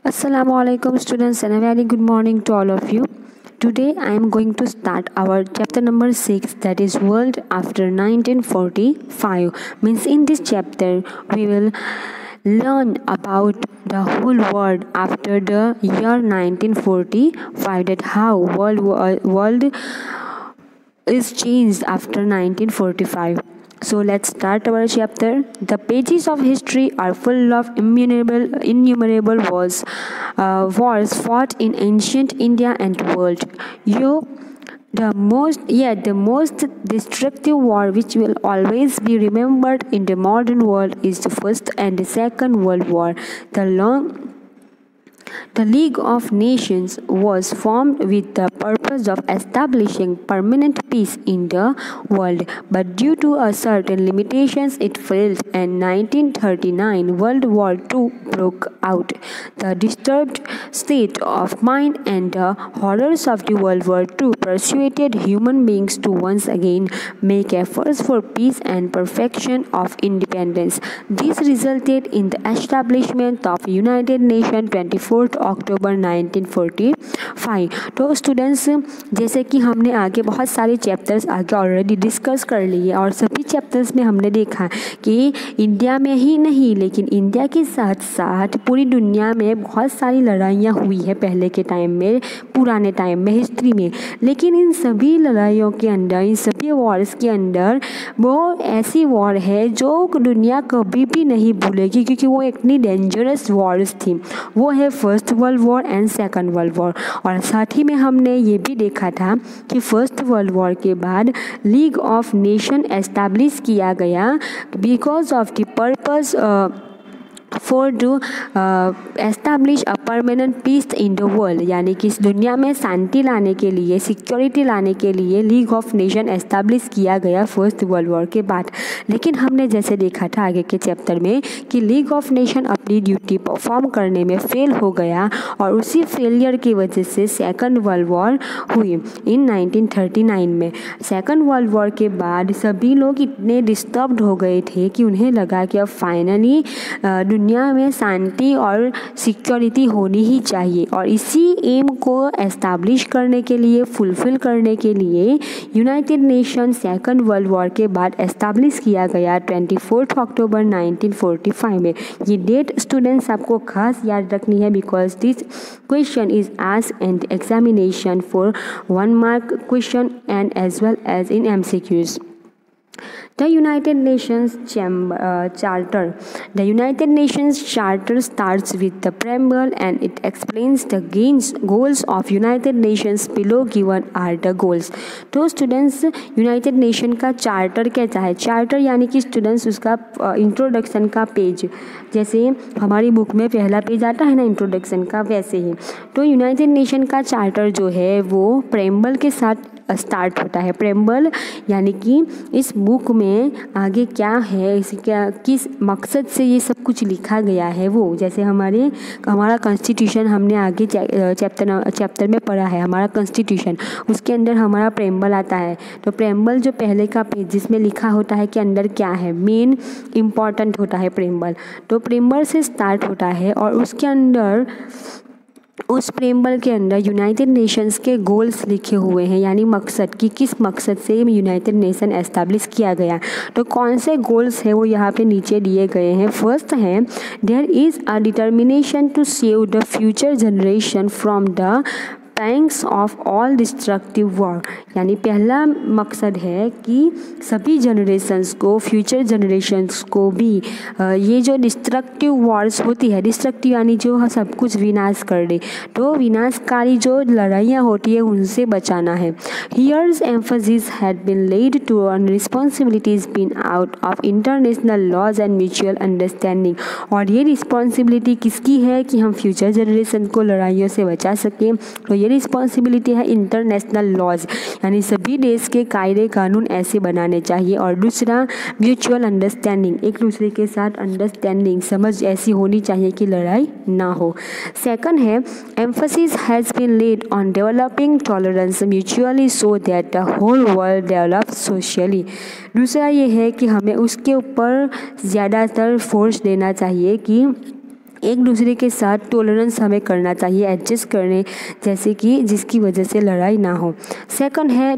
Assalamu alaikum students and a very good morning to all of you. Today I am going to start our chapter number 6, that is World After 1945. Means in this chapter we will learn about the whole world after the year 1945, that how world is changed after 1945. So let's start our chapter. The pages of history are full of innumerable wars fought in ancient India and world. The most destructive war which will always be remembered in the modern world is the First and the Second World War. The League of Nations was formed with the purpose of establishing permanent peace in the world, but due to a certain limitations it failed, and 1939 World War II broke out. The disturbed state of mind and the horrors of the World War II persuaded human beings to once again make efforts for peace and perfection of independence. This resulted in the establishment of United Nations 24 अक्टूबर 1945। तो students, जैसे कि हमने आगे बहुत सारे chapters आगे already discuss कर लिए और सभी चैप्टर्स में हमने देखा कि इंडिया में ही नहीं लेकिन इंडिया के साथ साथ पूरी दुनिया में बहुत सारी लड़ाइयाँ हुई है पहले के टाइम में, पुराने टाइम में, हिस्ट्री में। लेकिन इन सभी लड़ाइयों के अंदर, इन सभी वॉर्स के अंदर वो ऐसी वॉर है जो दुनिया कभी भी नहीं भूलेगी, क्योंकि वो इतनी डेंजरस वॉर्स थी। वो है first world war and second world war. और साथ ही में हमने ये भी देखा था कि फर्स्ट वर्ल्ड वॉर के बाद लीग ऑफ नेशन एस्टैब्लिश किया गया because of the purpose for to establish a permanent peace in the world, यानी कि इस दुनिया में शांति लाने के लिए, सिक्योरिटी लाने के लिए लीग ऑफ नेशन एस्टैब्लिश किया गया फर्स्ट वर्ल्ड वॉर के बाद। लेकिन हमने जैसे देखा था आगे के चैप्टर में कि लीग ऑफ नेशन अपनी ड्यूटी परफॉर्म करने में फेल हो गया और उसी फेलियर की वजह से सेकंड वर्ल्ड वॉर हुई इन 1939 में। सेकंड वर्ल्ड वॉर के बाद सभी लोग इतने डिस्टर्ब्ड हो गए थे कि उन्हें लगा कि अब फाइनली दुनिया में शांति और सिक्योरिटी होनी ही चाहिए, और इसी एम को एस्टैब्लिश करने के लिए, फुलफिल करने के लिए United nation second world war के बाद एस्टैब्लिश किया गया 24 अक्टूबर 1945 में। ये डेट स्टूडेंट्स आपको खास याद रखनी है because this question is asked in examination for 1 mark question and as well as in MCQs. The United Nations Charter. The United Nations Charter starts with the preamble and it explains the goals of United Nations. Below given are the goals. तो students, United nation का charter कहता है। Charter यानी कि students उसका introduction का page, जैसे हमारी बुक में पहला पेज आता है ना इंट्रोडक्शन का, वैसे ही तो यूनाइटेड नेशन का चार्टर जो है वो प्रेम्बल के साथ स्टार्ट होता है। प्रेम्बल यानी कि इस बुक में आगे क्या है, इसे क्या किस मकसद से ये सब कुछ लिखा गया है, वो जैसे हमारा कॉन्स्टिट्यूशन हमने आगे चैप्टर में पढ़ा है, हमारा कॉन्स्टिट्यूशन, उसके अंदर हमारा प्रेम्बल आता है। तो प्रेम्बल जो पहले का पेज जिसमें लिखा होता है कि अंदर क्या है, मेन इम्पॉर्टेंट होता है प्रेम्बल। तो प्रेम्बल से स्टार्ट होता है और उसके अंदर, उस प्रेम्बल के अंदर यूनाइटेड नेशंस के गोल्स लिखे हुए हैं, यानी मकसद कि किस मकसद से यूनाइटेड नेशन एस्टैब्लिश किया गया। तो कौन से गोल्स हैं वो यहाँ पे नीचे दिए गए हैं। फर्स्ट है, there is a determination to save the future generation from the pangs of all destructive war, यानी पहला मकसद है कि सभी जनरेशन्स को, फ्यूचर जनरेशन्स को भी ये जो डिस्ट्रक्टिव वॉर्स होती है, डिस्ट्रक्टिव यानी जो सब कुछ विनाश कर दे, तो विनाशकारी जो लड़ाइयाँ होती है उनसे बचाना है। Here's emphasis had been laid to on responsibilities been out of international laws and mutual understanding, और ये रिस्पॉन्सिबिलिटी किसकी है कि हम फ्यूचर जनरेशन को लड़ाइयों से बचा सकें। तो ये रिस्पॉन्सिबिलिटी है इंटरनेशनल लॉज, यानी सभी देश के कायदे कानून ऐसे बनाने चाहिए। और दूसरा म्यूचुअल अंडरस्टैंडिंग, एक दूसरे के साथ अंडरस्टैंडिंग, समझ ऐसी होनी चाहिए कि लड़ाई ना हो। सेकंड है, emphasis has been laid on developing tolerance mutually so that the whole world develop socially. दूसरा ये है कि हमें उसके ऊपर ज़्यादातर फोर्स देना चाहिए कि एक दूसरे के साथ टॉलरेंस हमें करना चाहिए, एडजस्ट करने, जैसे कि जिसकी वजह से लड़ाई ना हो।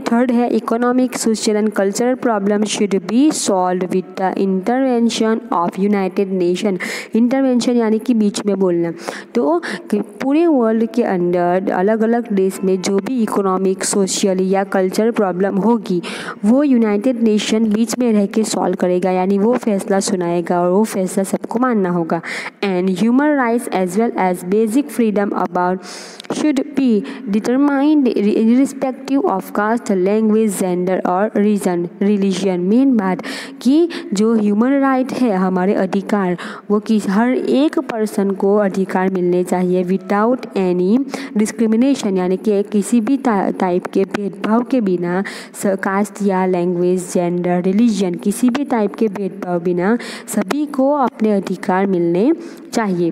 थर्ड है economic, social and cultural problem should be solve with the intervention of United nation. Intervention यानी कि बीच में बोलना। तो पूरे वर्ल्ड के अंदर अलग अलग देश में जो भी इकोनॉमिक, सोशल या कल्चरल प्रॉब्लम होगी वो यूनाइटेड नेशन बीच में रह के सॉल्व करेगा, यानी वो फैसला सुनाएगा और वो फैसला सबको मानना होगा। And human rights as well as basic freedom about should be determined irrespective of caste, language, gender और religion। मेन बात कि जो ह्यूमन राइट है, हमारे अधिकार, वो हर एक पर्सन को अधिकार मिलने चाहिए विदाउट एनी डिस्क्रिमिनेशन, यानी कि किसी भी टाइप के भेदभाव के बिना, कास्ट या लैंग्वेज, जेंडर, रिलीजन, किसी भी टाइप के भेदभाव बिना सभी को अपने अधिकार मिलने चाहिए।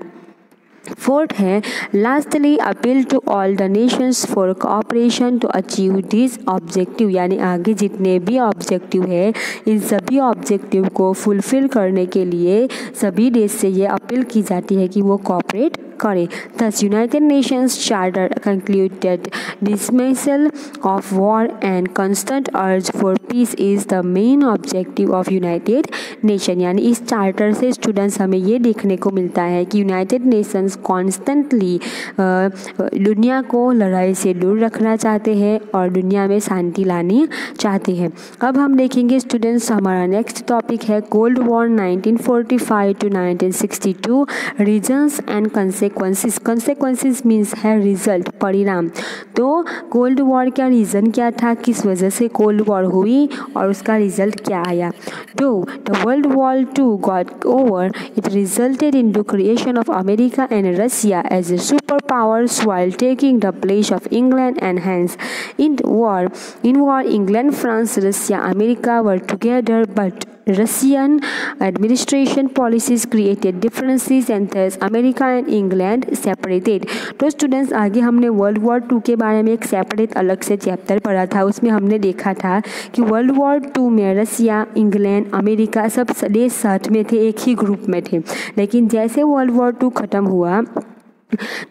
फोर्थ है lastly appeal to all the nations for cooperation to achieve this objective, यानी आगे जितने भी ऑब्जेक्टिव है इन सभी ऑब्जेक्टिव को फुलफिल करने के लिए सभी देश से ये अपील की जाती है कि वो कोऑपरेट करें। Thus, United Nations Charter concluded dismissal of war and constant urge for peace is the main objective of United Nation। यानी इस चार्टर से स्टूडेंट्स हमें ये देखने को मिलता है कि यूनाइटेड नेशंस कॉन्स्टेंटली दुनिया को लड़ाई से दूर रखना चाहते हैं और दुनिया में शांति लानी चाहते हैं। अब हम देखेंगे स्टूडेंट्स, हमारा नेक्स्ट टॉपिक है cold war 1945 to 1962 reasons and consequences means है रिजल्ट, परिणाम। तो कोल्ड वॉर का रीज़न क्या था, किस वजह से कोल्ड वॉर हुई और उसका रिजल्ट क्या आया। तो the world war II got over, it resulted into creation of America and Russia as a superpowers while taking the place of England and hence in war England, France, Russia, America were together, but Russian administration policies created differences and thus America and England separated। तो students आगे हमने world war II के बारे में एक separate अलग से chapter पढ़ा था, उसमें हमने देखा था कि वर्ल्ड वॉर II में रसिया, इंग्लैंड, अमेरिका सब देश साथ में थे, एक ही ग्रुप में थे। लेकिन जैसे वर्ल्ड वॉर II ख़त्म हुआ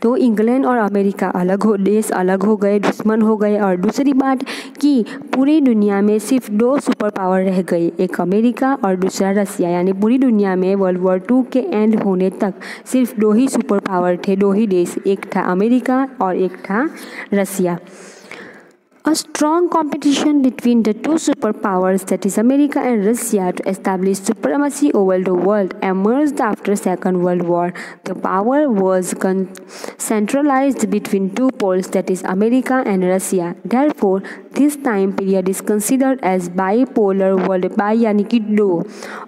तो इंग्लैंड और अमेरिका देश अलग हो गए, दुश्मन हो गए। और दूसरी बात कि पूरी दुनिया में सिर्फ 2 सुपर पावर रह गई, एक अमेरिका और दूसरा रसिया, यानी पूरी दुनिया में वर्ल्ड वॉर II के एंड होने तक सिर्फ 2 ही सुपर पावर थे, 2 ही देश, एक था अमेरिका और एक था रसिया। A strong competition between the 2 superpowers, that is America and Russia, to establish supremacy over the world emerged after Second World War. The power was centralized between 2 poles, that is America and Russia. Therefore, this time period is considered as bipolar world। Bi यानी कि 2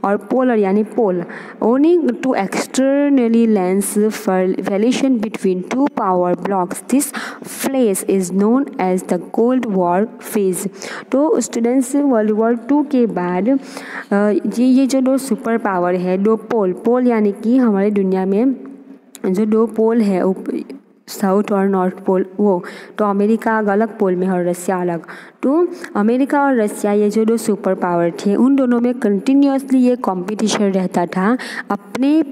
और polar यानी pole, owing to externally lens relation between 2 power blocks. This phase is known as the Cold war phase. तो students world war II के बाद ये जो 2 super power है, 2 पोल यानी कि हमारी दुनिया में जो 2 पोल है साउथ और नॉर्थ पोल, वो तो अमेरिका अलग पोल में और रसिया अलग। तो अमेरिका और रसिया ये जो 2 सुपर पावर थे उन दोनों में कंटिन्यूसली ये कंपटीशन रहता था, अपने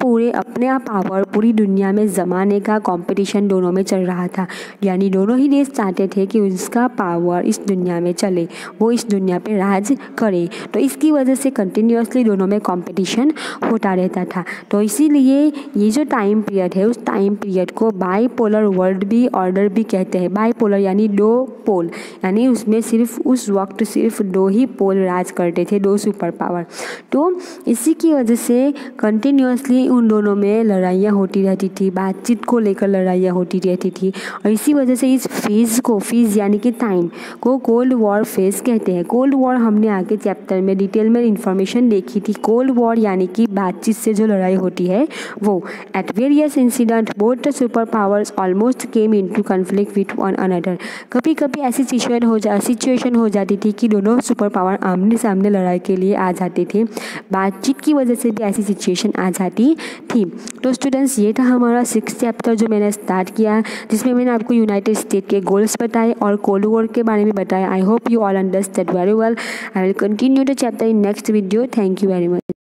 पावर पूरी दुनिया में जमाने का कंपटीशन दोनों में चल रहा था। यानी दोनों ही देश चाहते थे कि उसका पावर इस दुनिया में चले, वो इस दुनिया पे राज करे। तो इसकी वजह से कंटिन्यूसली दोनों में कंपटीशन होता रहता था। तो इसीलिए ये जो टाइम पीरियड है उस टाइम पीरियड को बाईपोलर वर्ल्ड भी ऑर्डर भी कहते हैं। बाईपोलर यानी 2 पोल, यानी उसमें सिर्फ उस वक्त सिर्फ 2 ही पोल राज करते थे, 2 सुपर पावर। तो इसी की वजह से कंटिन्यूसली उन दोनों में लड़ाइयाँ होती रहती थी, बातचीत को लेकर लड़ाइयाँ होती रहती थी। और इसी वजह से इस फेज़ यानी कि टाइम को कोल्ड वॉर फेज़ कहते हैं। कोल्ड वॉर हमने आगे चैप्टर में डिटेल में इंफॉर्मेशन देखी थी। कोल्ड वॉर यानी कि बातचीत से जो लड़ाई होती है वो। At various incident both the super powers almost came into conflict with one another. कभी कभी ऐसी सिचुएशन हो जाती थी कि दोनों सुपर पावर आमने सामने लड़ाई के लिए आ जाते थे, बातचीत की वजह से भी ऐसी सिचुएशन आ जाती थी। तो स्टूडेंट्स ये था हमारा 6th चैप्टर जो मैंने स्टार्ट किया, जिसमें मैंने आपको यूनाइटेड स्टेट के गोल्स बताए और कोल्ड वॉर के बारे में बताया। I hope you all understand very well. I will continue the chapter in next video. Thank you very much.